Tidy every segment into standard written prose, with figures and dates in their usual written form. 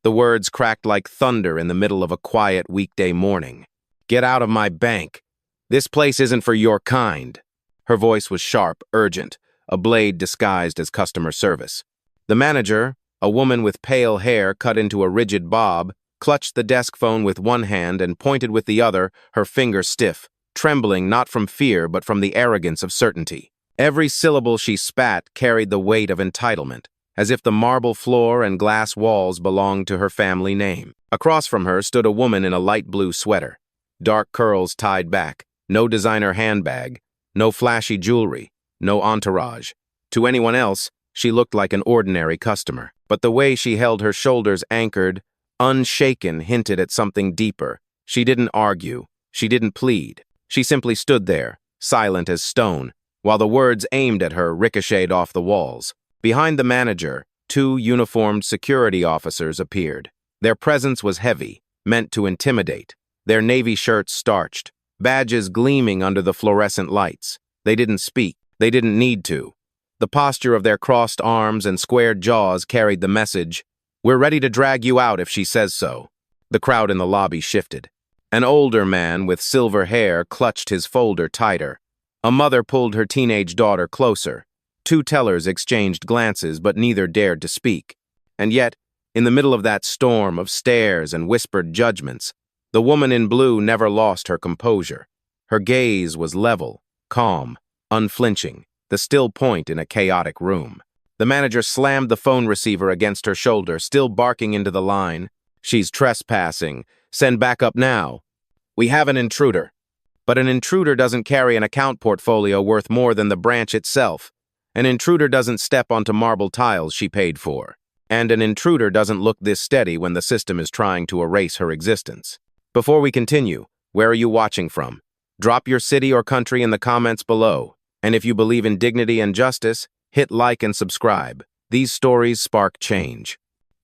The words cracked like thunder in the middle of a quiet weekday morning. "Get out of my bank. This place isn't for your kind." Her voice was sharp, urgent, a blade disguised as customer service. The manager, a woman with pale hair cut into a rigid bob, clutched the desk phone with one hand and pointed with the other, her finger stiff, trembling not from fear but from the arrogance of certainty. Every syllable she spat carried the weight of entitlement, as if the marble floor and glass walls belonged to her family name. Across from her stood a woman in a light blue sweater, dark curls tied back, no designer handbag, no flashy jewelry, no entourage. To anyone else, she looked like an ordinary customer, but the way she held her shoulders anchored, unshaken, hinted at something deeper. She didn't argue. She didn't plead. She simply stood there, silent as stone, while the words aimed at her ricocheted off the walls. Behind the manager, two uniformed security officers appeared. Their presence was heavy, meant to intimidate. Their navy shirts starched, badges gleaming under the fluorescent lights. They didn't speak. They didn't need to. The posture of their crossed arms and squared jaws carried the message, "We're ready to drag you out if she says so." The crowd in the lobby shifted. An older man with silver hair clutched his folder tighter. A mother pulled her teenage daughter closer. Two tellers exchanged glances, but neither dared to speak. And yet, in the middle of that storm of stares and whispered judgments, the woman in blue never lost her composure. Her gaze was level, calm, unflinching, the still point in a chaotic room. The manager slammed the phone receiver against her shoulder, still barking into the line. "She's trespassing. Send backup now. We have an intruder." But an intruder doesn't carry an account portfolio worth more than the branch itself. An intruder doesn't step onto marble tiles she paid for. And an intruder doesn't look this steady when the system is trying to erase her existence. Before we continue, where are you watching from? Drop your city or country in the comments below. And if you believe in dignity and justice, hit like and subscribe. These stories spark change.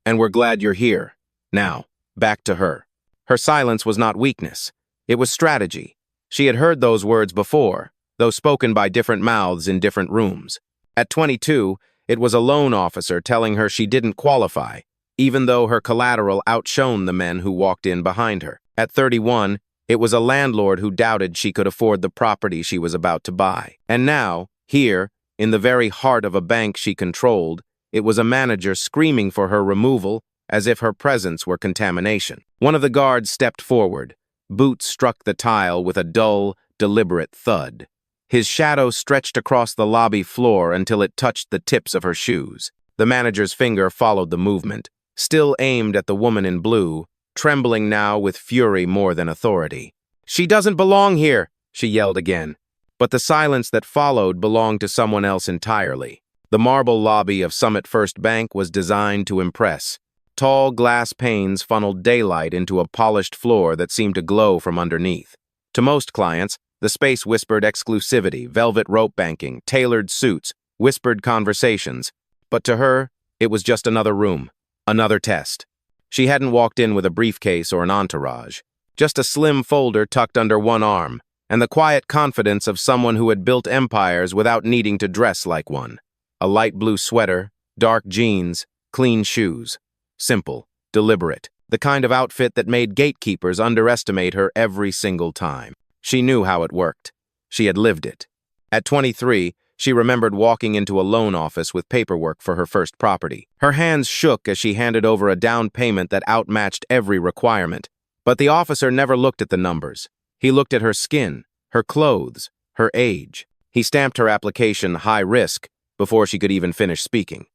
And we're glad you're here. Now, back to her. Her silence was not weakness. It was strategy. She had heard those words before, though spoken by different mouths in different rooms. At 22, it was a loan officer telling her she didn't qualify, even though her collateral outshone the men who walked in behind her. At 31, it was a landlord who doubted she could afford the property she was about to buy. And now, here, in the very heart of a bank she controlled, it was a manager screaming for her removal as if her presence were contamination. One of the guards stepped forward. Boots struck the tile with a dull, deliberate thud. His shadow stretched across the lobby floor until it touched the tips of her shoes. The manager's finger followed the movement, still aimed at the woman in blue, trembling now with fury more than authority. "She doesn't belong here," she yelled again. But the silence that followed belonged to someone else entirely. The marble lobby of Summit First Bank was designed to impress. Tall glass panes funneled daylight into a polished floor that seemed to glow from underneath. To most clients, the space whispered exclusivity, velvet rope banking, tailored suits, whispered conversations. But to her, it was just another room, another test. She hadn't walked in with a briefcase or an entourage, just a slim folder tucked under one arm, and the quiet confidence of someone who had built empires without needing to dress like one. A light blue sweater, dark jeans, clean shoes. Simple, deliberate, the kind of outfit that made gatekeepers underestimate her every single time. She knew how it worked. She had lived it. At 23, she remembered walking into a loan office with paperwork for her first property. Her hands shook as she handed over a down payment that outmatched every requirement. But the officer never looked at the numbers. He looked at her skin, her clothes, her age. He stamped her application high risk before she could even finish speaking.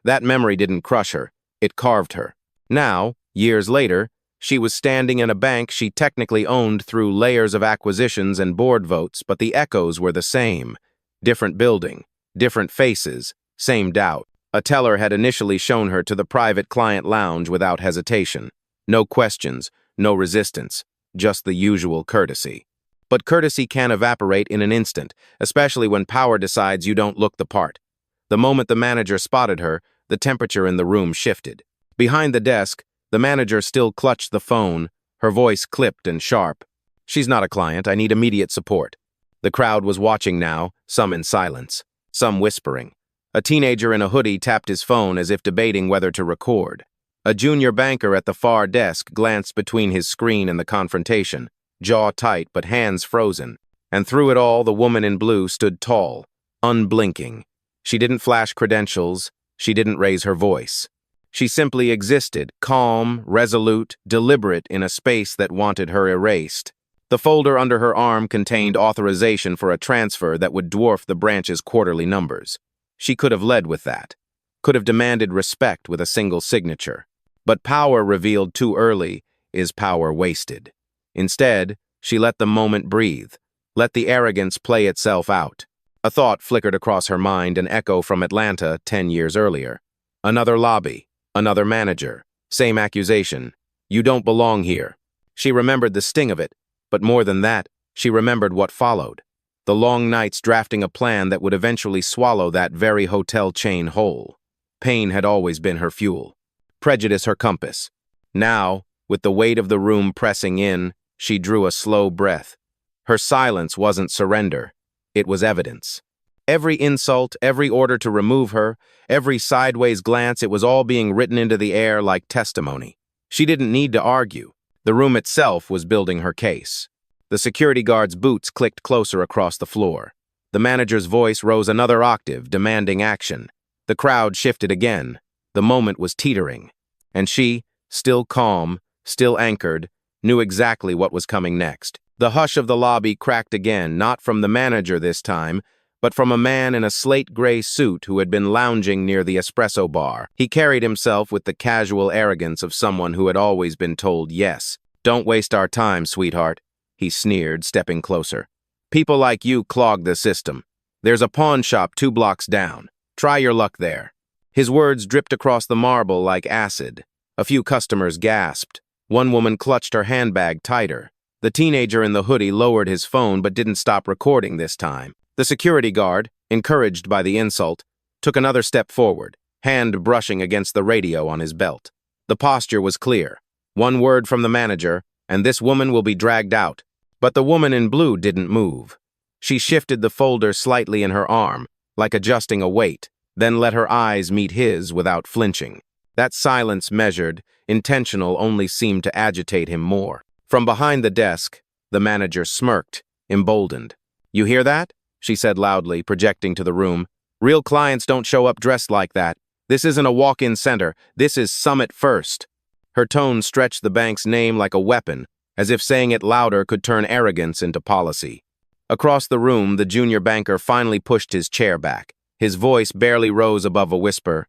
That memory didn't crush her. It carved her. Now, years later, she was standing in a bank she technically owned through layers of acquisitions and board votes, but the echoes were the same. Different building, different faces, same doubt. A teller had initially shown her to the private client lounge without hesitation. No questions, no resistance, just the usual courtesy. But courtesy can evaporate in an instant, especially when power decides you don't look the part. The moment the manager spotted her, the temperature in the room shifted. Behind the desk, the manager still clutched the phone, her voice clipped and sharp. "She's not a client. I need immediate support." The crowd was watching now, some in silence, some whispering. A teenager in a hoodie tapped his phone as if debating whether to record. A junior banker at the far desk glanced between his screen and the confrontation, jaw tight but hands frozen. And through it all, the woman in blue stood tall, unblinking. She didn't flash credentials. She didn't raise her voice. She simply existed, calm, resolute, deliberate in a space that wanted her erased. The folder under her arm contained authorization for a transfer that would dwarf the branch's quarterly numbers. She could have led with that, could have demanded respect with a single signature. But power revealed too early is power wasted. Instead, she let the moment breathe, let the arrogance play itself out. A thought flickered across her mind, an echo from Atlanta 10 years earlier. Another lobby, another manager, same accusation. You don't belong here. She remembered the sting of it, but more than that, she remembered what followed. The long nights drafting a plan that would eventually swallow that very hotel chain whole. Pain had always been her fuel, prejudice her compass. Now, with the weight of the room pressing in, she drew a slow breath. Her silence wasn't surrender. It was evidence. Every insult, every order to remove her, every sideways glance, it was all being written into the air like testimony. She didn't need to argue. The room itself was building her case. The security guard's boots clicked closer across the floor. The manager's voice rose another octave, demanding action. The crowd shifted again. The moment was teetering. And she, still calm, still anchored, knew exactly what was coming next. The hush of the lobby cracked again, not from the manager this time, but from a man in a slate-gray suit who had been lounging near the espresso bar. He carried himself with the casual arrogance of someone who had always been told yes. "Don't waste our time, sweetheart," he sneered, stepping closer. "People like you clog the system. There's a pawn shop 2 blocks down. Try your luck there." His words dripped across the marble like acid. A few customers gasped. One woman clutched her handbag tighter. The teenager in the hoodie lowered his phone but didn't stop recording this time. The security guard, encouraged by the insult, took another step forward, hand brushing against the radio on his belt. The posture was clear. One word from the manager, and this woman will be dragged out. But the woman in blue didn't move. She shifted the folder slightly in her arm, like adjusting a weight, then let her eyes meet his without flinching. That silence, measured, intentional, only seemed to agitate him more. From behind the desk, the manager smirked, emboldened. "You hear that?" she said loudly, projecting to the room. "Real clients don't show up dressed like that. This isn't a walk-in center. This is Summit First." Her tone stretched the bank's name like a weapon, as if saying it louder could turn arrogance into policy. Across the room, the junior banker finally pushed his chair back. His voice barely rose above a whisper.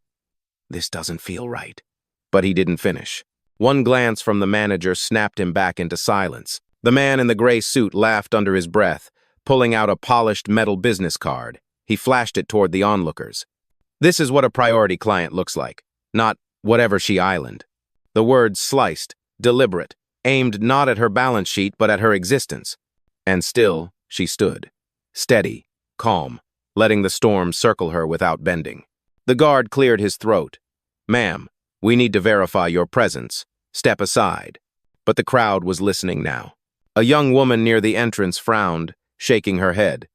"This doesn't feel right." But he didn't finish. One glance from the manager snapped him back into silence. The man in the gray suit laughed under his breath, pulling out a polished metal business card. He flashed it toward the onlookers. "This is what a priority client looks like, not whatever she island." The words sliced, deliberate, aimed not at her balance sheet but at her existence. And still, she stood, steady, calm, letting the storm circle her without bending. The guard cleared his throat. "Ma'am, we need to verify your presence. Step aside." But the crowd was listening now. A young woman near the entrance frowned, shaking her head.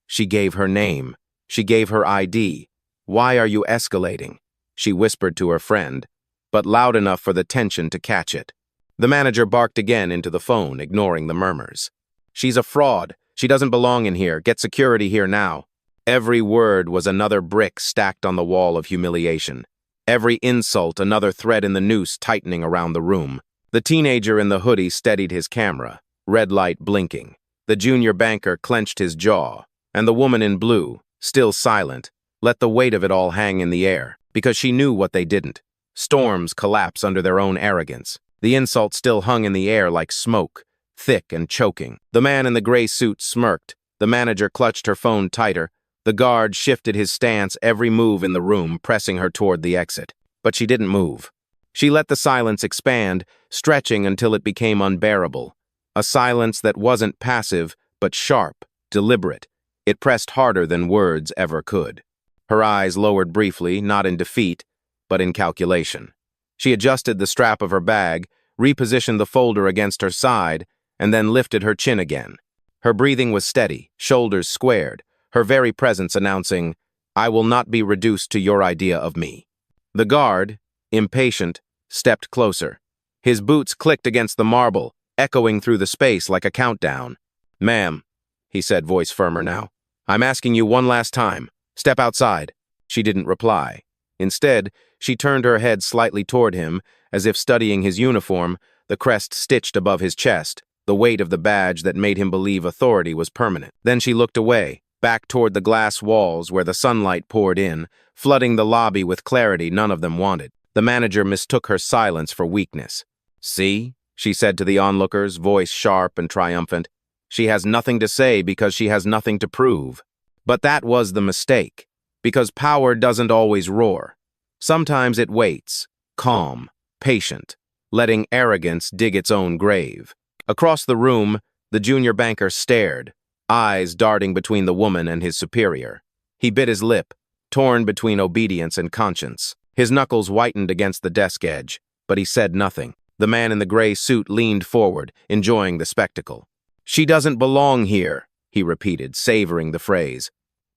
She gave her name. She gave her ID. "Why are you escalating?" she whispered to her friend, but loud enough for the tension to catch it. The manager barked again into the phone, ignoring the murmurs. "She's a fraud. She doesn't belong in here. Get security here now." Every word was another brick stacked on the wall of humiliation. Every insult another thread in the noose tightening around the room. The teenager in the hoodie steadied his camera, red light blinking. The junior banker clenched his jaw, and the woman in blue, still silent, let the weight of it all hang in the air, because she knew what they didn't. Storms collapse under their own arrogance. The insult still hung in the air like smoke, thick and choking. The man in the gray suit smirked. The manager clutched her phone tighter. The guard shifted his stance, every move in the room pressing her toward the exit. But she didn't move. She let the silence expand, stretching until it became unbearable. A silence that wasn't passive, but sharp, deliberate. It pressed harder than words ever could. Her eyes lowered briefly, not in defeat, but in calculation. She adjusted the strap of her bag, repositioned the folder against her side, and then lifted her chin again. Her breathing was steady, shoulders squared, her very presence announcing, "I will not be reduced to your idea of me." The guard, impatient, stepped closer. His boots clicked against the marble, echoing through the space like a countdown. "Ma'am," he said, voice firmer now, "I'm asking you one last time. Step outside." She didn't reply. Instead, she turned her head slightly toward him, as if studying his uniform, the crest stitched above his chest, the weight of the badge that made him believe authority was permanent. Then she looked away, back toward the glass walls where the sunlight poured in, flooding the lobby with clarity none of them wanted. The manager mistook her silence for weakness. "See?" she said to the onlookers, voice sharp and triumphant. "She has nothing to say because she has nothing to prove." But that was the mistake, because power doesn't always roar. Sometimes it waits, calm, patient, letting arrogance dig its own grave. Across the room, the junior banker stared, eyes darting between the woman and his superior. He bit his lip, torn between obedience and conscience. His knuckles whitened against the desk edge, but he said nothing. The man in the gray suit leaned forward, enjoying the spectacle. "She doesn't belong here," he repeated, savoring the phrase.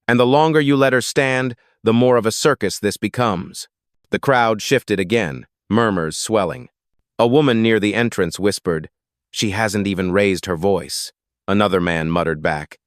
"And the longer you let her stand, the more of a circus this becomes." The crowd shifted again, murmurs swelling. A woman near the entrance whispered, "She hasn't even raised her voice." Another man muttered back,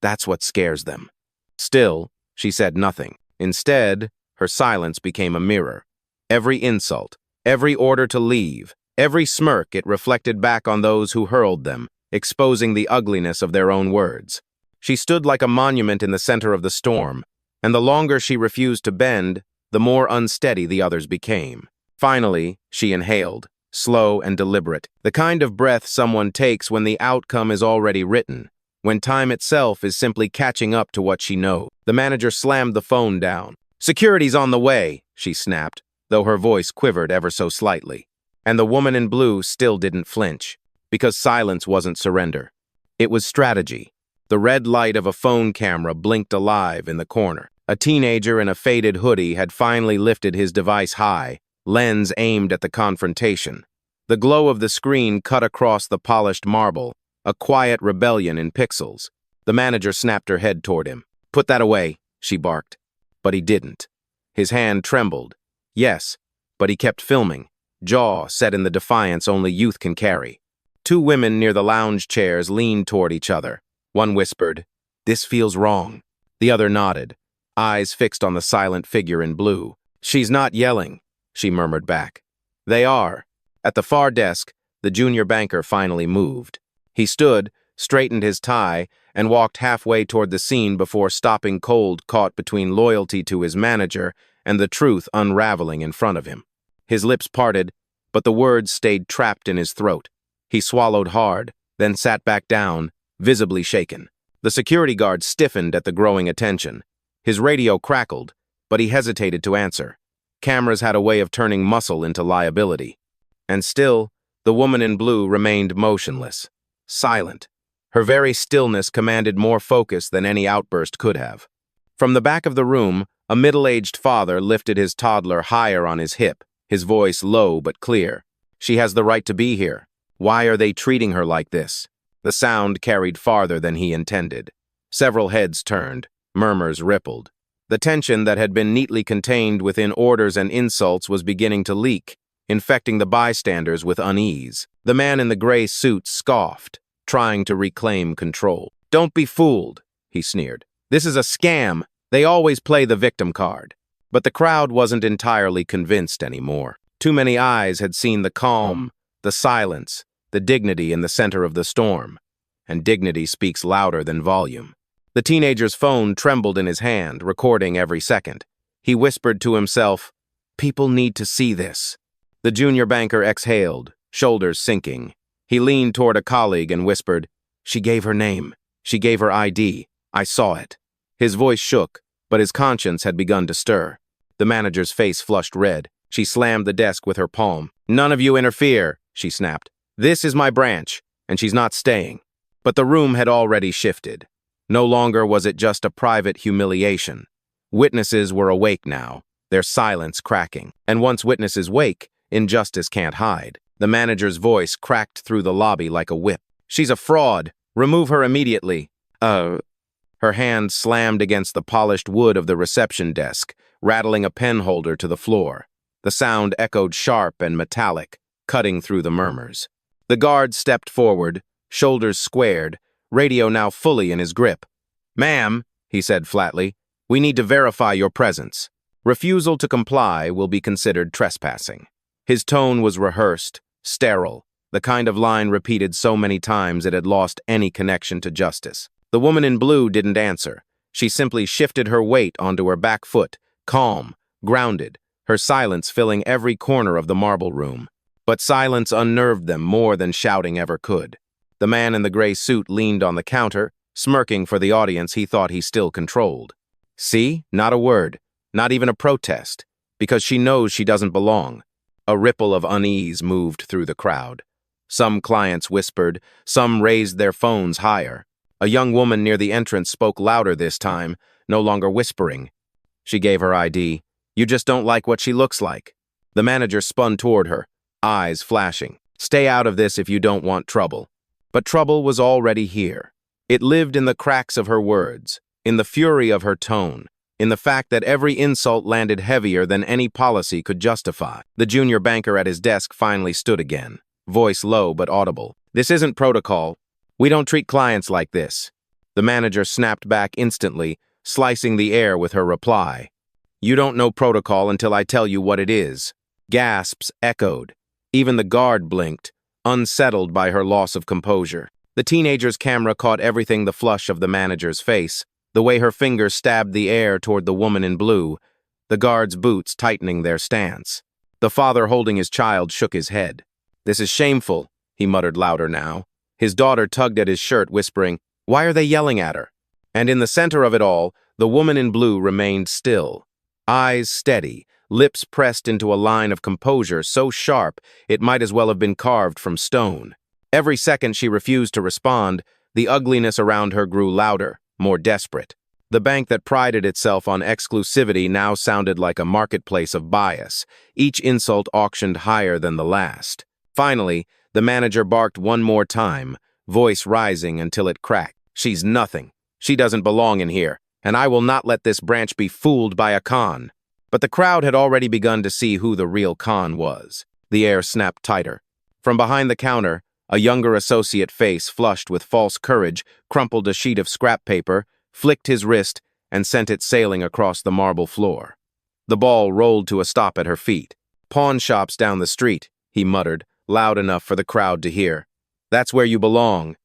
"That's what scares them." Still, she said nothing. Instead, her silence became a mirror. Every insult, every order to leave, every smirk it reflected back on those who hurled them, exposing the ugliness of their own words. She stood like a monument in the center of the storm, and the longer she refused to bend, the more unsteady the others became. Finally, she inhaled, slow and deliberate, the kind of breath someone takes when the outcome is already written, when time itself is simply catching up to what she knows. The manager slammed the phone down. "Security's on the way," she snapped, though her voice quivered ever so slightly. And the woman in blue still didn't flinch, because silence wasn't surrender. It was strategy. The red light of a phone camera blinked alive in the corner. A teenager in a faded hoodie had finally lifted his device high, lens aimed at the confrontation. The glow of the screen cut across the polished marble, a quiet rebellion in pixels. The manager snapped her head toward him. "Put that away," she barked. But he didn't. His hand trembled. Yes, but he kept filming, jaw set in the defiance only youth can carry. Two women near the lounge chairs leaned toward each other. One whispered, "This feels wrong." The other nodded, eyes fixed on the silent figure in blue. "She's not yelling," she murmured back. "They are." At the far desk, the junior banker finally moved. He stood, straightened his tie, and walked halfway toward the scene before stopping cold, caught between loyalty to his manager and the truth unraveling in front of him. His lips parted, but the words stayed trapped in his throat. He swallowed hard, then sat back down, visibly shaken. The security guard stiffened at the growing attention. His radio crackled, but he hesitated to answer. Cameras had a way of turning muscle into liability. And still, the woman in blue remained motionless, silent. Her very stillness commanded more focus than any outburst could have. From the back of the room, a middle-aged father lifted his toddler higher on his hip, his voice low but clear. "She has the right to be here. Why are they treating her like this?" The sound carried farther than he intended. Several heads turned, murmurs rippled. The tension that had been neatly contained within orders and insults was beginning to leak, infecting the bystanders with unease. The man in the gray suit scoffed, trying to reclaim control. "Don't be fooled," he sneered. "This is a scam. They always play the victim card." But the crowd wasn't entirely convinced anymore. Too many eyes had seen the calm, the silence, the dignity in the center of the storm. And dignity speaks louder than volume. The teenager's phone trembled in his hand, recording every second. He whispered to himself, "People need to see this." The junior banker exhaled, shoulders sinking. He leaned toward a colleague and whispered, "She gave her name. She gave her ID. I saw it." His voice shook, but his conscience had begun to stir. The manager's face flushed red. She slammed the desk with her palm. "None of you interfere," she snapped. "This is my branch, and she's not staying." But the room had already shifted. No longer was it just a private humiliation. Witnesses were awake now, their silence cracking. And once witnesses wake, injustice can't hide. The manager's voice cracked through the lobby like a whip. "She's a fraud. Remove her immediately." Her hand slammed against the polished wood of the reception desk, rattling a pen holder to the floor. The sound echoed sharp and metallic, cutting through the murmurs. The guard stepped forward, shoulders squared, radio now fully in his grip. "Ma'am," he said flatly, "we need to verify your presence. Refusal to comply will be considered trespassing." His tone was rehearsed, sterile, the kind of line repeated so many times it had lost any connection to justice. The woman in blue didn't answer. She simply shifted her weight onto her back foot, calm, grounded, her silence filling every corner of the marble room. But silence unnerved them more than shouting ever could. The man in the gray suit leaned on the counter, smirking for the audience he thought he still controlled. See? Not a word, not even a protest, because she knows she doesn't belong. A ripple of unease moved through the crowd. Some clients whispered, some raised their phones higher. A young woman near the entrance spoke louder this time, no longer whispering. She gave her ID. "You just don't like what she looks like." The manager spun toward her, eyes flashing. "Stay out of this if you don't want trouble." But trouble was already here. It lived in the cracks of her words, in the fury of her tone, in the fact that every insult landed heavier than any policy could justify. The junior banker at his desk finally stood again, voice low but audible. "This isn't protocol. We don't treat clients like this." The manager snapped back instantly, slicing the air with her reply. "You don't know protocol until I tell you what it is." Gasps echoed. Even the guard blinked, unsettled by her loss of composure. The teenager's camera caught everything: the flush of the manager's face, the way her fingers stabbed the air toward the woman in blue, the guard's boots tightening their stance. The father holding his child shook his head. "This is shameful," he muttered louder now. His daughter tugged at his shirt, whispering, "Why are they yelling at her?" And in the center of it all, the woman in blue remained still, eyes steady, lips pressed into a line of composure so sharp it might as well have been carved from stone. Every second she refused to respond, the ugliness around her grew louder, more desperate. The bank that prided itself on exclusivity now sounded like a marketplace of bias, each insult auctioned higher than the last. Finally, the manager barked one more time, voice rising until it cracked. "She's nothing. She doesn't belong in here, and I will not let this branch be fooled by a con." But the crowd had already begun to see who the real con was. The air snapped tighter. From behind the counter, a younger associate face, flushed with false courage, crumpled a sheet of scrap paper, flicked his wrist, and sent it sailing across the marble floor. The ball rolled to a stop at her feet. "Pawn shops down the street," he muttered, loud enough for the crowd to hear. "That's where you belong."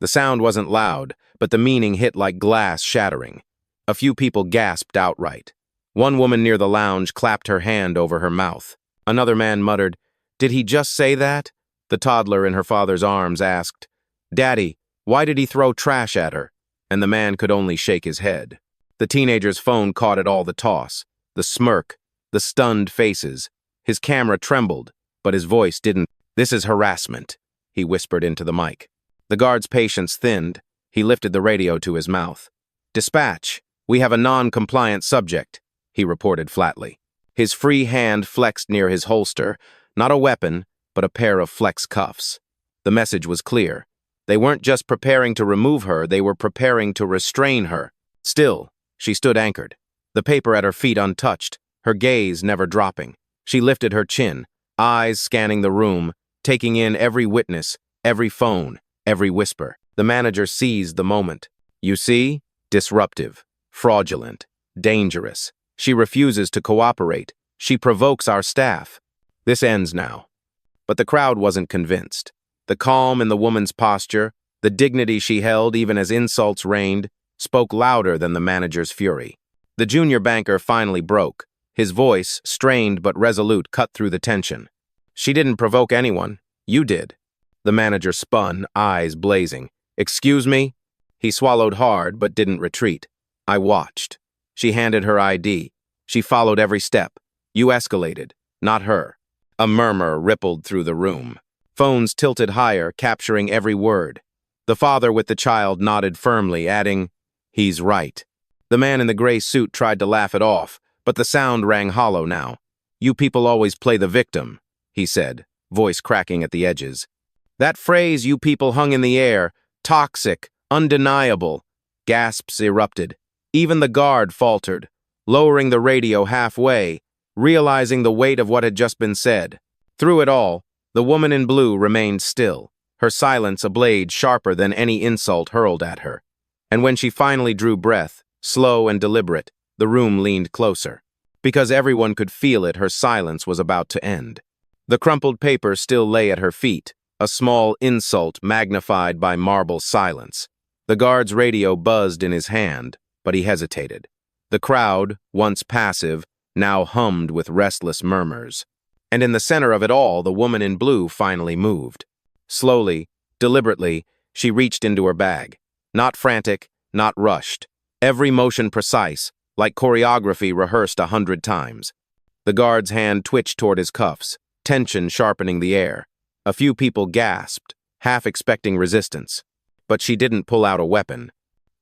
The sound wasn't loud, but the meaning hit like glass shattering. A few people gasped outright. One woman near the lounge clapped her hand over her mouth. Another man muttered, "Did he just say that?" The toddler in her father's arms asked, "Daddy, why did he throw trash at her?" And the man could only shake his head. The teenager's phone caught it all: the toss, the smirk, the stunned faces. His camera trembled, but his voice didn't. "This is harassment," he whispered into the mic. The guard's patience thinned. He lifted the radio to his mouth. "Dispatch, we have a non-compliant subject," he reported flatly. His free hand flexed near his holster, not a weapon, but a pair of flex cuffs. The message was clear. They weren't just preparing to remove her, they were preparing to restrain her. Still, she stood anchored, the paper at her feet untouched, her gaze never dropping. She lifted her chin, eyes scanning the room, taking in every witness, every phone, every whisper. The manager seized the moment. "You see? Disruptive, fraudulent, dangerous. She refuses to cooperate. She provokes our staff. This ends now." But the crowd wasn't convinced. The calm in the woman's posture, the dignity she held even as insults rained, spoke louder than the manager's fury. The junior banker finally broke. His voice, strained but resolute, cut through the tension. "She didn't provoke anyone. You did." The manager spun, eyes blazing. "Excuse me?" He swallowed hard but didn't retreat. "I watched." She handed her ID. She followed every step. "You escalated, not her." A murmur rippled through the room. Phones tilted higher, capturing every word. The father with the child nodded firmly, adding, "He's right." The man in the gray suit tried to laugh it off, but the sound rang hollow now. "You people always play the victim," he said, voice cracking at the edges. That phrase "you people" hung in the air, toxic, undeniable. Gasps erupted. Even the guard faltered, lowering the radio halfway. realizing the weight of what had just been said. Through it all, the woman in blue remained still, her silence a blade sharper than any insult hurled at her. And when she finally drew breath, slow and deliberate, the room leaned closer. Because everyone could feel it, her silence was about to end. The crumpled paper still lay at her feet, a small insult magnified by marble silence. The guard's radio buzzed in his hand, but he hesitated. The crowd, once passive, now hummed with restless murmurs. And in the center of it all, the woman in blue finally moved. Slowly, deliberately, she reached into her bag. Not frantic, not rushed. Every motion precise, like choreography rehearsed 100 times. The guard's hand twitched toward his cuffs, tension sharpening the air. A few people gasped, half expecting resistance. But she didn't pull out a weapon.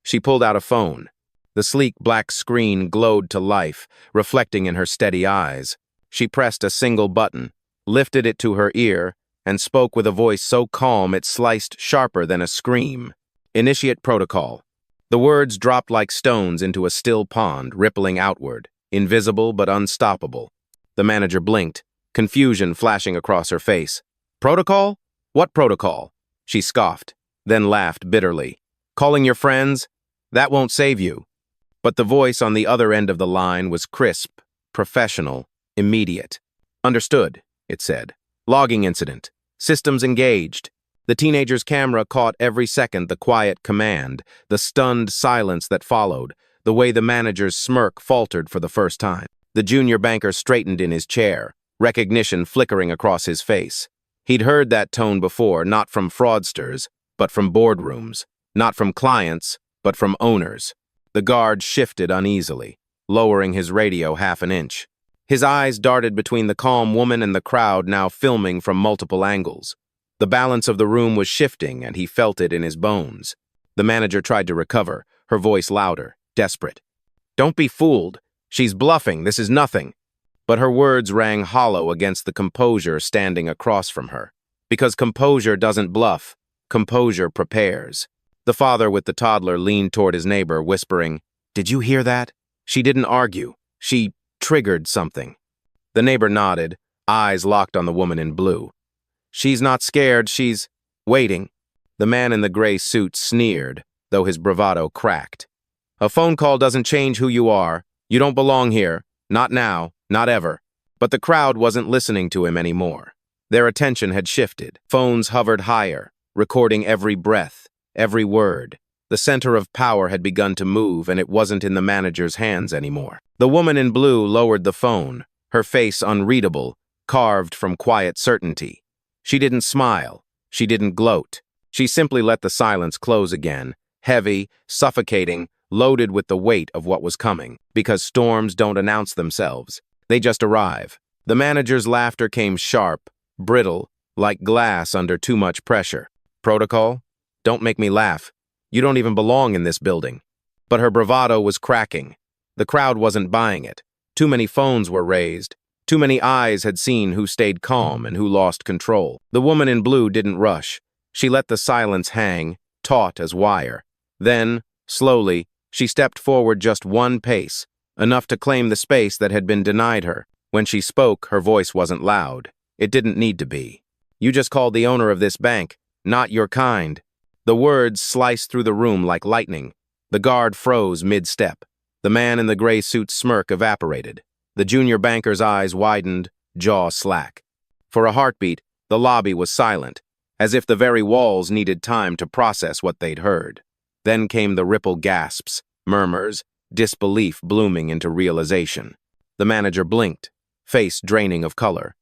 She pulled out a phone. The sleek black screen glowed to life, reflecting in her steady eyes. She pressed a single button, lifted it to her ear, and spoke with a voice so calm it sliced sharper than a scream. Initiate protocol. The words dropped like stones into a still pond, rippling outward, invisible but unstoppable. The manager blinked, confusion flashing across her face. Protocol? What protocol? She scoffed, then laughed bitterly. Calling your friends? That won't save you. But the voice on the other end of the line was crisp, professional, immediate. Understood, it said. Logging incident. Systems engaged. The teenager's camera caught every second the quiet command, the stunned silence that followed, the way the manager's smirk faltered for the first time. The junior banker straightened in his chair, recognition flickering across his face. He'd heard that tone before, not from fraudsters, but from boardrooms. Not from clients, but from owners. The guard shifted uneasily, lowering his radio half an inch. His eyes darted between the calm woman and the crowd now filming from multiple angles. The balance of the room was shifting, and he felt it in his bones. The manager tried to recover, her voice louder, desperate. Don't be fooled. She's bluffing. This is nothing. But her words rang hollow against the composure standing across from her. Because composure doesn't bluff. Composure prepares. The father with the toddler leaned toward his neighbor, whispering, "Did you hear that?" She didn't argue. She triggered something. The neighbor nodded, eyes locked on the woman in blue. She's not scared, she's waiting. The man in the gray suit sneered, though his bravado cracked. A phone call doesn't change who you are. You don't belong here. Not now, not ever. But the crowd wasn't listening to him anymore. Their attention had shifted. Phones hovered higher, recording every breath, every word. The center of power had begun to move, and it wasn't in the manager's hands anymore. The woman in blue lowered the phone, her face unreadable, carved from quiet certainty. She didn't smile. She didn't gloat. She simply let the silence close again, heavy, suffocating, loaded with the weight of what was coming. Because storms don't announce themselves. They just arrive. The manager's laughter came sharp, brittle, like glass under too much pressure. Protocol? Don't make me laugh. You don't even belong in this building. But her bravado was cracking. The crowd wasn't buying it. Too many phones were raised. Too many eyes had seen who stayed calm and who lost control. The woman in blue didn't rush. She let the silence hang, taut as wire. Then, slowly, she stepped forward just one pace, enough to claim the space that had been denied her. When she spoke, her voice wasn't loud. It didn't need to be. You just called the owner of this bank, not your kind. The words sliced through the room like lightning. The guard froze mid-step. The man in the gray suit's smirk evaporated. The junior banker's eyes widened, jaw slack. For a heartbeat, the lobby was silent, as if the very walls needed time to process what they'd heard. Then came the ripple gasps, murmurs, disbelief blooming into realization. The manager blinked, face draining of color.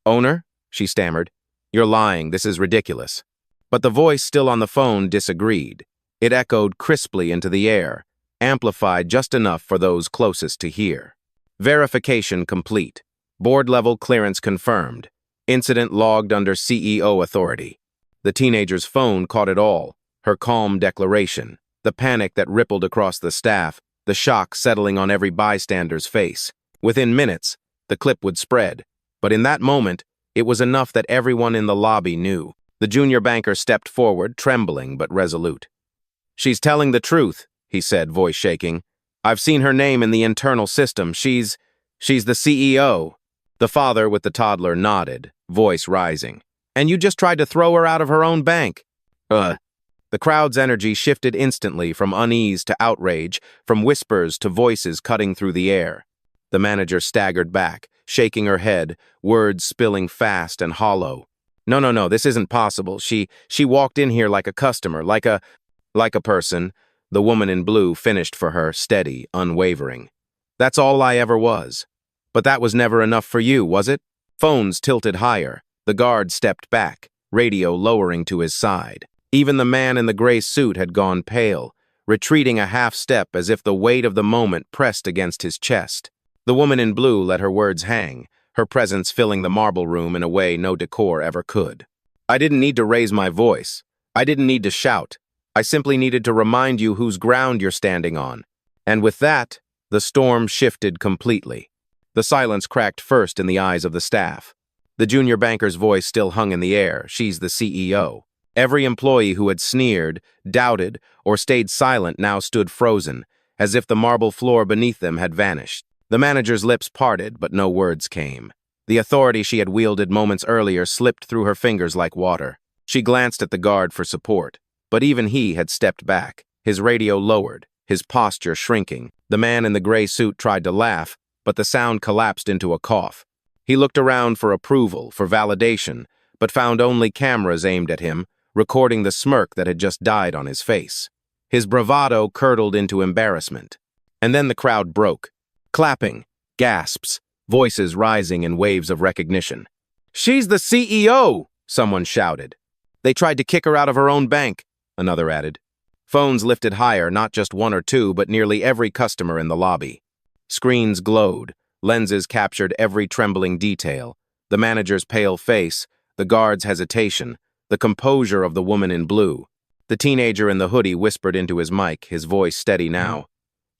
"Owner?" she stammered. "You're lying. This is ridiculous." But the voice still on the phone disagreed. It echoed crisply into the air, amplified just enough for those closest to hear. Verification complete. Board-level clearance confirmed. Incident logged under CEO authority. The teenager's phone caught it all, her calm declaration, the panic that rippled across the staff, the shock settling on every bystander's face. Within minutes, the clip would spread, but in that moment, it was enough that everyone in the lobby knew. The junior banker stepped forward, trembling but resolute. "She's telling the truth," he said, voice shaking. "I've seen her name in the internal system. She's She's the CEO. The father with the toddler nodded, voice rising. And you just tried to throw her out of her own bank. The crowd's energy shifted instantly from unease to outrage, from whispers to voices cutting through the air. The manager staggered back, shaking her head, words spilling fast and hollow. No, this isn't possible. She walked in here like a customer, like a person. The woman in blue finished for her, steady, unwavering. That's all I ever was. But that was never enough for you, was it? Phones tilted higher. The guard stepped back, radio lowering to his side. Even the man in the gray suit had gone pale, retreating a half step as if the weight of the moment pressed against his chest. The woman in blue let her words hang, her presence filling the marble room in a way no decor ever could. I didn't need to raise my voice. I didn't need to shout. I simply needed to remind you whose ground you're standing on. And with that, the storm shifted completely. The silence cracked first in the eyes of the staff. The junior banker's voice still hung in the air. She's the CEO. Every employee who had sneered, doubted, or stayed silent now stood frozen, as if the marble floor beneath them had vanished. The manager's lips parted, but no words came. The authority she had wielded moments earlier slipped through her fingers like water. She glanced at the guard for support, but even he had stepped back, his radio lowered, his posture shrinking. The man in the gray suit tried to laugh, but the sound collapsed into a cough. He looked around for approval, for validation, but found only cameras aimed at him, recording the smirk that had just died on his face. His bravado curdled into embarrassment. And then the crowd broke. Clapping, gasps, voices rising in waves of recognition. "She's the CEO!" someone shouted. "They tried to kick her out of her own bank," another added. Phones lifted higher, not just one or two, but nearly every customer in the lobby. Screens glowed, lenses captured every trembling detail. The manager's pale face, the guard's hesitation, the composure of the woman in blue. The teenager in the hoodie whispered into his mic, his voice steady now.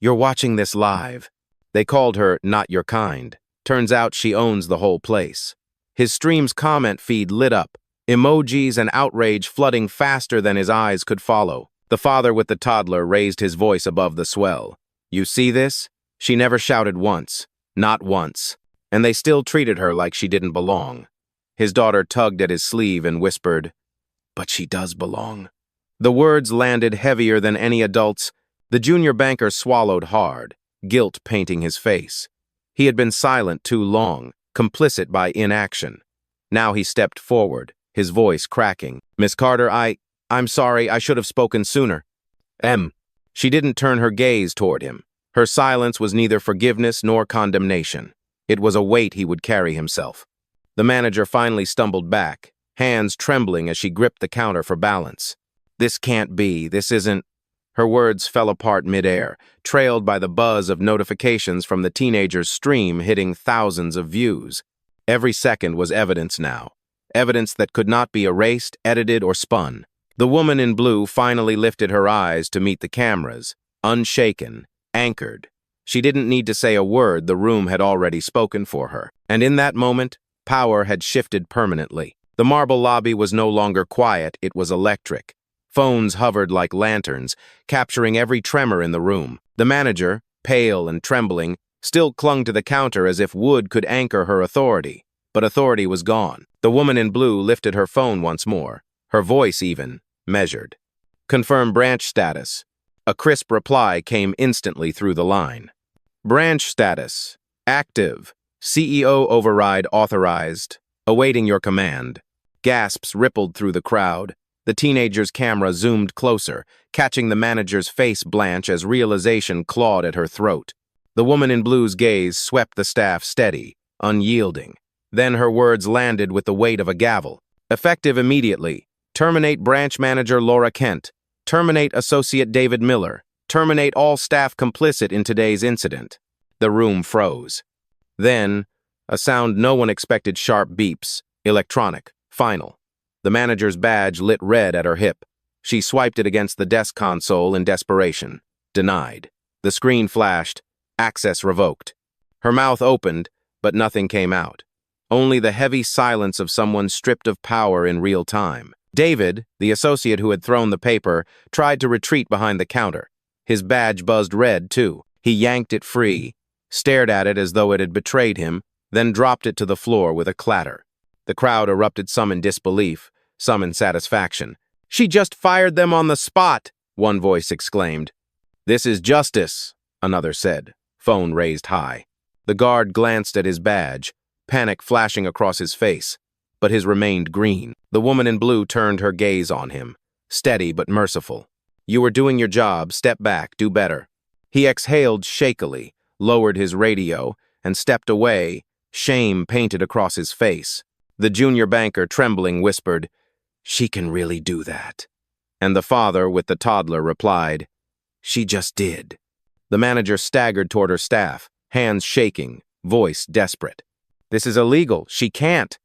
"You're watching this live." They called her not your kind. Turns out she owns the whole place. His stream's comment feed lit up, emojis and outrage flooding faster than his eyes could follow. The father with the toddler raised his voice above the swell. "You see this? She never shouted once. Not once. And they still treated her like she didn't belong." His daughter tugged at his sleeve and whispered, "But she does belong." The words landed heavier than any adult's. The junior banker swallowed hard, guilt painting his face. He had been silent too long, complicit by inaction. Now he stepped forward, his voice cracking. "Miss Carter, I'm sorry, I should have spoken sooner." She didn't turn her gaze toward him. Her silence was neither forgiveness nor condemnation. It was a weight he would carry himself. The manager finally stumbled back, hands trembling as she gripped the counter for balance. "This can't be, this isn't..." Her words fell apart midair, trailed by the buzz of notifications from the teenager's stream hitting thousands of views. Every second was evidence now. Evidence that could not be erased, edited, or spun. The woman in blue finally lifted her eyes to meet the cameras, unshaken, anchored. She didn't need to say a word, the room had already spoken for her. And in that moment, power had shifted permanently. The marble lobby was no longer quiet, it was electric. Phones hovered like lanterns, capturing every tremor in the room. The manager, pale and trembling, still clung to the counter as if wood could anchor her authority. But authority was gone. The woman in blue lifted her phone once more, her voice even, measured. "Confirm branch status." A crisp reply came instantly through the line. "Branch status. Active. CEO override authorized. Awaiting your command." Gasps rippled through the crowd. The teenager's camera zoomed closer, catching the manager's face blanch as realization clawed at her throat. The woman in blue's gaze swept the staff steady, unyielding. Then her words landed with the weight of a gavel. "Effective immediately. Terminate branch manager Laura Kent. Terminate associate David Miller. Terminate all staff complicit in today's incident." The room froze. Then, a sound no one expected, sharp beeps, electronic, final. The manager's badge lit red at her hip. She swiped it against the desk console in desperation. Denied. The screen flashed, access revoked. Her mouth opened, but nothing came out. Only the heavy silence of someone stripped of power in real time. David, the associate who had thrown the paper, tried to retreat behind the counter. His badge buzzed red, too. He yanked it free. stared at it as though it had betrayed him, then dropped it to the floor with a clatter. The crowd erupted, some in disbelief, some in satisfaction. "She just fired them on the spot," one voice exclaimed. "This is justice," another said, phone raised high. The guard glanced at his badge, panic flashing across his face, but his remained green. The woman in blue turned her gaze on him, steady but merciful. "You were doing your job. Step back. Do better." He exhaled shakily, lowered his radio, and stepped away, shame painted across his face. The junior banker, trembling, whispered, "She can really do that." And the father, with the toddler, replied, "She just did." The manager staggered toward her staff, hands shaking, voice desperate. "This is illegal. She can't."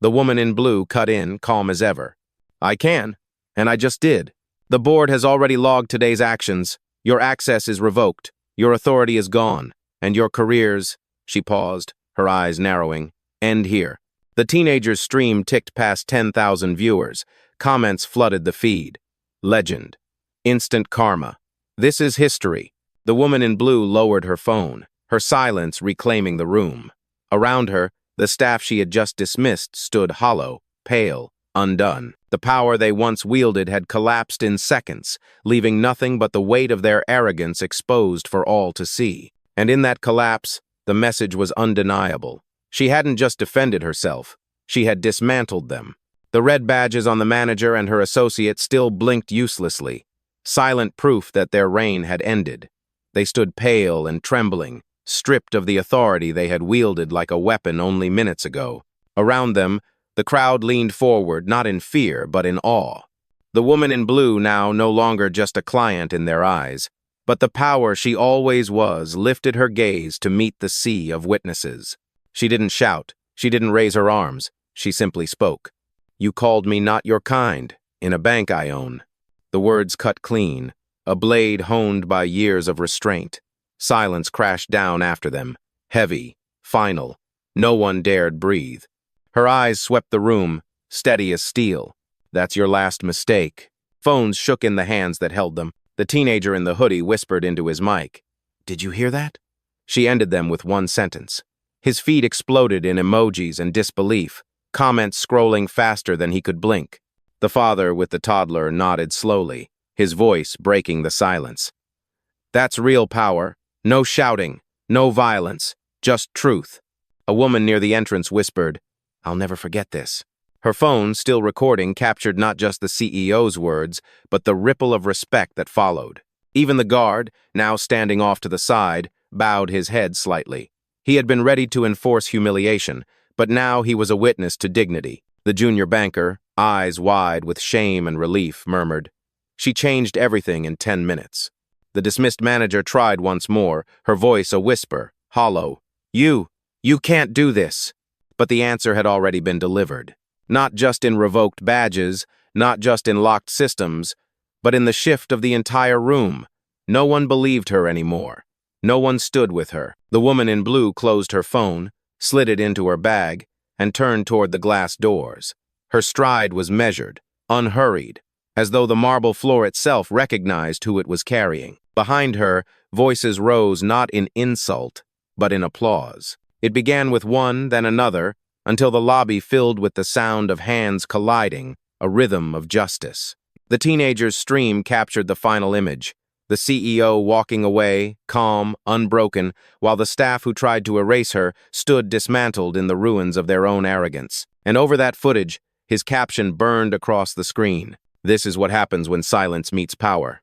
The woman in blue cut in, calm as ever. "I can, and I just did. The board has already logged today's actions. Your access is revoked. Your authority is gone. And your careers," she paused, her eyes narrowing, "end here." The teenager's stream ticked past 10,000 viewers. Comments flooded the feed. Legend. Instant karma. This is history. The woman in blue lowered her phone, her silence reclaiming the room. Around her, the staff she had just dismissed stood hollow, pale, undone. The power they once wielded had collapsed in seconds, leaving nothing but the weight of their arrogance exposed for all to see. And in that collapse, the message was undeniable. She hadn't just defended herself, she had dismantled them. The red badges on the manager and her associate still blinked uselessly, silent proof that their reign had ended. They stood pale and trembling, stripped of the authority they had wielded like a weapon only minutes ago. Around them, the crowd leaned forward, not in fear, but in awe. The woman in blue now no longer just a client in their eyes, but the power she always was lifted her gaze to meet the sea of witnesses. She didn't shout, she didn't raise her arms, she simply spoke. "You called me not your kind, in a bank I own." The words cut clean, a blade honed by years of restraint. Silence crashed down after them, heavy, final. No one dared breathe. Her eyes swept the room, steady as steel. "That's your last mistake." Phones shook in the hands that held them. The teenager in the hoodie whispered into his mic, "Did you hear that?" She ended them with one sentence. His feed exploded in emojis and disbelief, comments scrolling faster than he could blink. The father with the toddler nodded slowly, his voice breaking the silence. "That's real power. No shouting, no violence, just truth." A woman near the entrance whispered, "I'll never forget this." Her phone, still recording, captured not just the CEO's words, but the ripple of respect that followed. Even the guard, now standing off to the side, bowed his head slightly. He had been ready to enforce humiliation, but now he was a witness to dignity. The junior banker, eyes wide with shame and relief, murmured, "She changed everything in 10 minutes." The dismissed manager tried once more, her voice a whisper, hollow, You can't do this." But the answer had already been delivered. Not just in revoked badges, not just in locked systems, but in the shift of the entire room. No one believed her anymore. No one stood with her. The woman in blue closed her phone, slid it into her bag, and turned toward the glass doors. Her stride was measured, unhurried, as though the marble floor itself recognized who it was carrying. Behind her, voices rose not in insult, but in applause. It began with one, then another, until the lobby filled with the sound of hands colliding, a rhythm of justice. The teenager's stream captured the final image, the CEO walking away, calm, unbroken, while the staff who tried to erase her stood dismantled in the ruins of their own arrogance. And over that footage, his caption burned across the screen. "This is what happens when silence meets power."